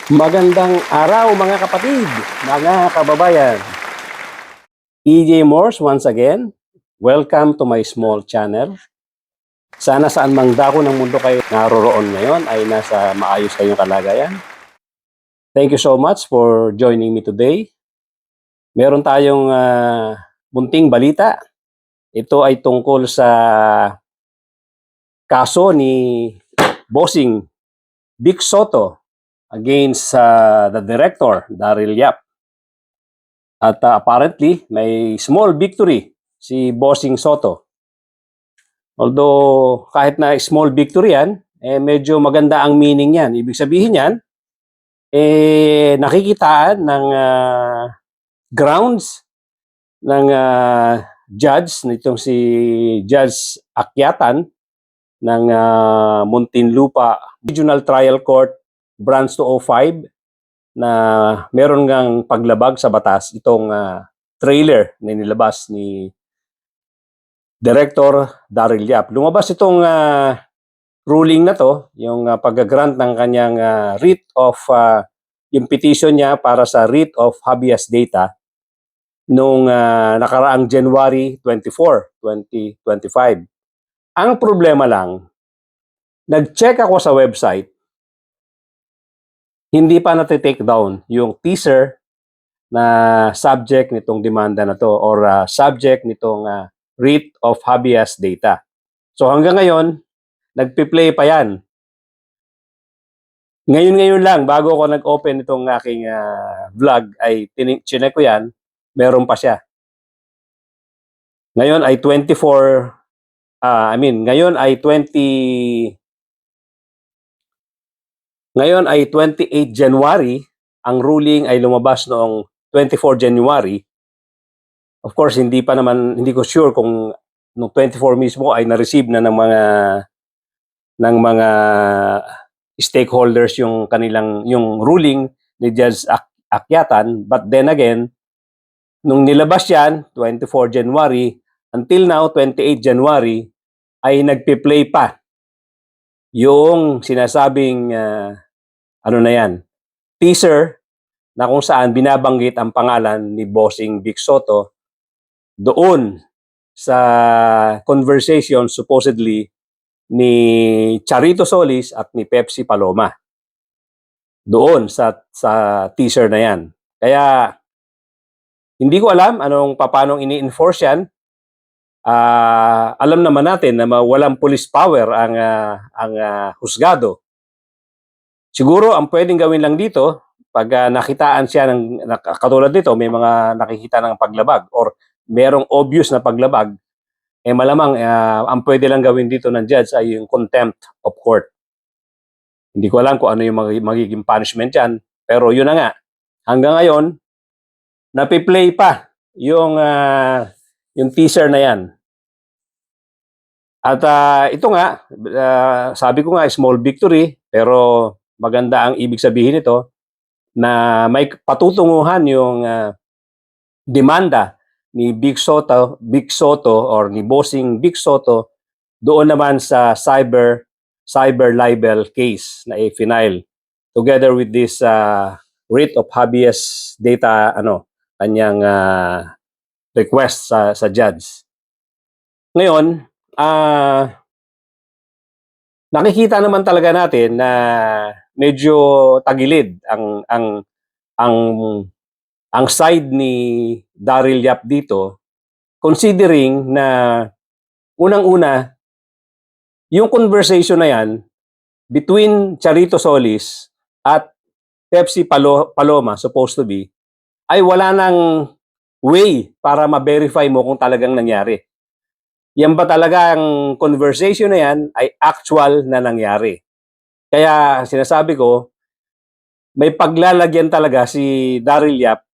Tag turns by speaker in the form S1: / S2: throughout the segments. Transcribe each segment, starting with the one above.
S1: Magandang araw mga kapatid, mga kababayan. EJ Morse once again. Welcome to my small channel. Sana saan mang dako ng mundo kayo naroroon ngayon ay nasa maayos kayong kalagayan. Thank you so much for joining me today. Meron tayong bunting balita. Ito ay tungkol sa kaso ni Bossing Vic Sotto against the director, Daryl Yap. At apparently, may small victory si Bossing Sotto. Although, kahit na small victory yan, medyo maganda ang meaning yan. Ibig sabihin yan, nakikitaan ng grounds ng judge, nitong si Judge Akyatan ng Muntinlupa Regional Trial Court Branch 205 na meron ngang paglabag sa batas itong trailer na nilabas ni Director Daryl Yap. Lumabas itong ruling na to, yung pag-grant ng kanyang writ of, yung petition niya para sa writ of habeas data noong nakaraang January 24, 2025. Ang problema lang, nag-check ako sa website, hindi pa na-take down yung teaser na subject nitong demanda na to or subject nitong writ of habeas data. So hanggang ngayon, nagpi-play pa yan. Ngayon lang, bago ako nag-open itong aking vlog, ay chinek ko yan, meron pa siya. Ngayon ay 28 January, ang ruling ay lumabas noong 24 January. Of course, hindi ko sure kung noong 24 mismo ay na-receive na ng mga stakeholders yung ruling ni Judge Akyatan. But then again, nung nilabas yan, 24 January, until now, 28 January, ay nagpi-play pa yung sinasabing teaser na kung saan binabanggit ang pangalan ni Bossing Vic Sotto doon sa conversation supposedly ni Charito Solis at ni Pepsi Paloma. Doon sa teaser na yan. Kaya hindi ko alam paano ini-enforce yan. Alam naman natin na walang police power ang husgado. Siguro ang pwedeng gawin lang dito, pag nakitaan siya ng katulad dito, may mga nakikita ng paglabag or merong obvious na paglabag, malamang ang pwede lang gawin dito ng judge ay yung contempt of court. Hindi ko alam kung ano yung magiging punishment yan, pero yun na nga. Hanggang ngayon, napi-play pa yung teaser na yan. At ito nga, sabi ko nga, small victory, pero maganda ang ibig sabihin nito na may patutunguhan yung demanda ni Vic Sotto or ni Bossing Vic Sotto doon naman sa cyber libel case na i-file together with this writ of habeas data kanyang request sa judge. Ngayon, nakikita naman talaga natin na medyo tagilid ang side ni Daryl Yap dito, considering na unang-una yung conversation na yan between Charito Solis at Pepsi Paloma, supposed to be, ay wala nang way para ma-verify mo kung talagang nangyari. Yan ba talaga ang conversation na yan ay actual na nangyari? Kaya sinasabi ko, may paglalagyan talaga si Daryl Yap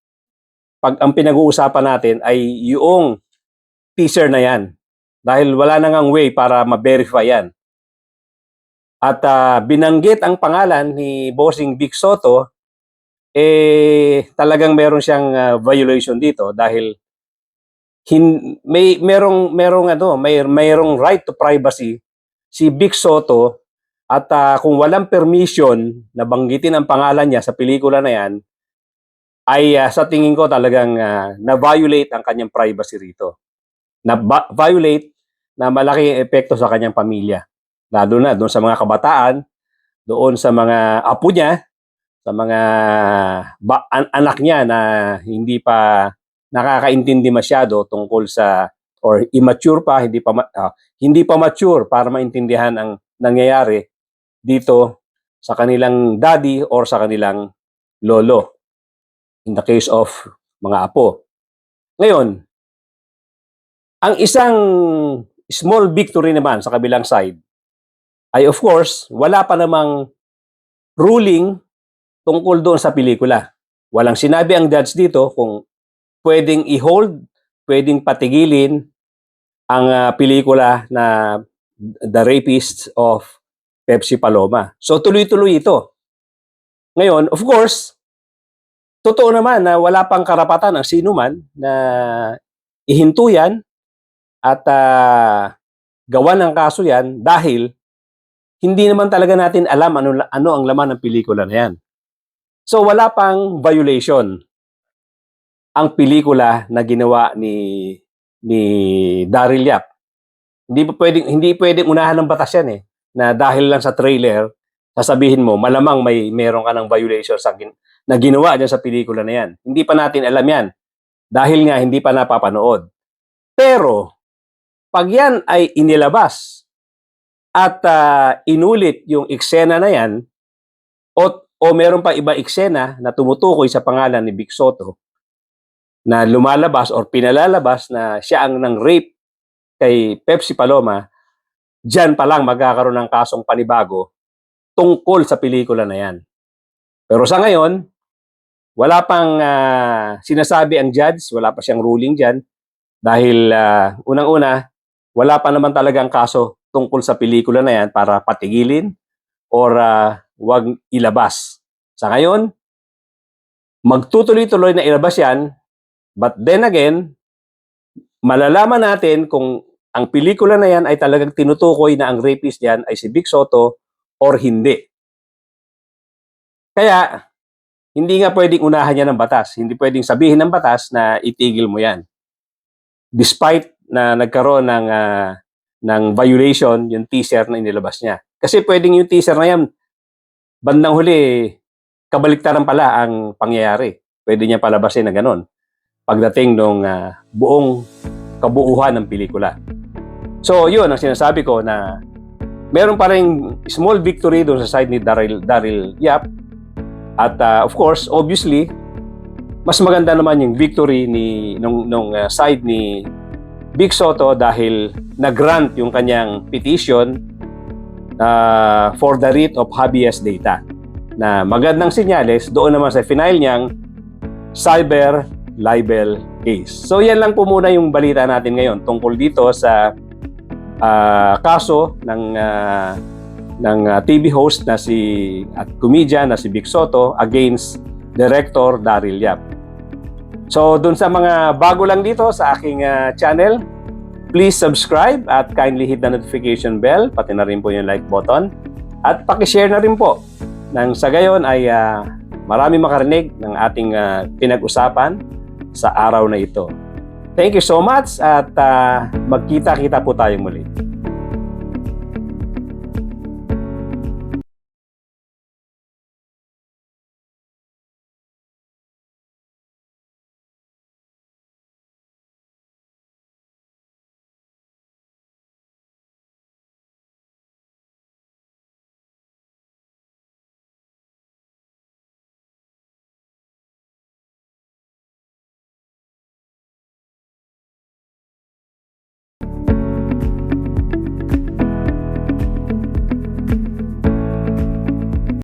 S1: pag ang pinag-uusapan natin ay yung teaser na yan. Dahil wala nang way para ma-verify yan. At binanggit ang pangalan ni Bossing Vic Sotto, talagang meron siyang violation dito dahil mayroong right to privacy si Vic Sotto At kung walang permission na banggitin ang pangalan niya sa pelikula na yan, ay sa tingin ko talagang na-violate ang kanyang privacy rito. Na-violate na malaking epekto sa kanyang pamilya. Lalo na doon sa mga kabataan, doon sa mga apo niya, sa mga anak niya na hindi pa nakakaintindi masyado tungkol sa, or immature pa, hindi pa mature para maintindihan ang nangyayari dito sa kanilang daddy or sa kanilang lolo, in the case of mga apo. Ngayon, ang isang small victory naman sa kabilang side ay of course, wala pa namang ruling tungkol doon sa pelikula. Walang sinabi ang judge dito kung pwedeng i-hold, pwedeng patigilin ang pelikula na The Rapist of Pepsi Paloma. So tuloy-tuloy ito. Ngayon, of course, totoo naman na wala pang karapatan ang sino man na ihinto yan at gawan ng kaso yan dahil hindi naman talaga natin alam ano ang laman ng pelikula na yan. So wala pang violation ang pelikula na ginawa ni Daryl Yap. Hindi pwedeng unahan ng batas yan na dahil lang sa trailer sasabihin mo malamang meron ka ng violation na ginawa diyan sa pelikula na yan. Hindi pa natin alam yan dahil nga hindi pa napapanood. Pero pag yan ay inilabas at inulit yung eksena na yan o meron pa iba eksena na tumutukoy sa pangalan ni Vic Sotto na lumalabas or pinalalabas na siya ang nang-rape kay Pepsi Paloma, dyan pa lang magkakaroon ng kasong panibago tungkol sa pelikula na yan. Pero sa ngayon, wala pang sinasabi ang judge, wala pa siyang ruling dyan dahil unang-una, wala pa naman talagang kaso tungkol sa pelikula na yan para patigilin or wag ilabas. Sa ngayon, magtutuloy-tuloy na ilabas yan, but then again, malalaman natin kung ang pelikula na yan ay talagang tinutukoy na ang rapist yan ay si Vic Sotto or hindi. Kaya, hindi nga pwedeng unahan yan ng batas. Hindi pwedeng sabihin ng batas na itigil mo yan. Despite na nagkaroon ng violation yung teaser na inilabas niya. Kasi pwedeng yung teaser na yan, bandang huli, kabaliktaran pala ang pangyayari. Pwede niya palabasin na ganon pagdating ng buong kabuuhan ng pelikula. So, yun ang sinasabi ko na meron pa rin small victory doon sa side ni Daryl Yap. At of course, obviously, mas maganda naman yung victory nung side ni Vic Sotto dahil nag-grant yung kanyang petition for the writ of habeas data na magandang senyales doon naman sa final niyang cyber libel case. So yan lang po muna yung balita natin ngayon tungkol dito sa kaso ng TV host na at comedian na si Vic Sotto against Director Daryl Yap. So dun sa mga bago lang dito sa aking channel, please subscribe at kindly hit the notification bell, pati na rin po yung like button at paki-share na rin po nang sa gayon ay marami makarinig ng ating pinag-usapan sa araw na ito. Thank you so much at magkita-kita po tayong muli.